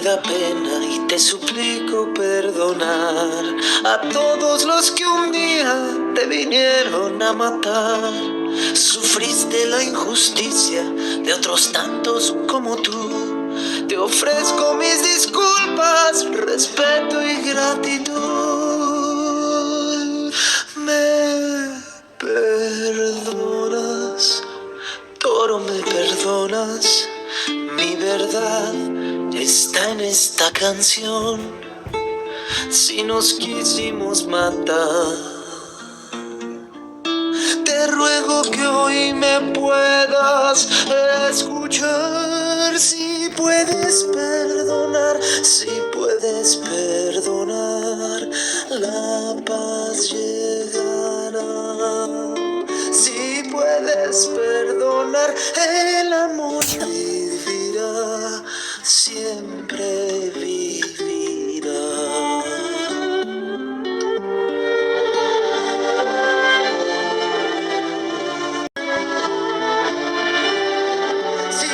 da pena y te suplico perdonar a todos los que un día te vinieron a matar. Sufriste la injusticia de otros tantos como tú. Te ofrezco mis disculpas, respeto y gratitud. ¿Me perdonas? Toro, ¿me perdonas? Mi verdad está en esta canción. Si nos quisimos matar, te ruego que hoy me puedas escuchar. Si puedes perdonar, si puedes perdonar, la paz llegará. Si puedes perdonar, el amor vivirá, siempre vivirá. Si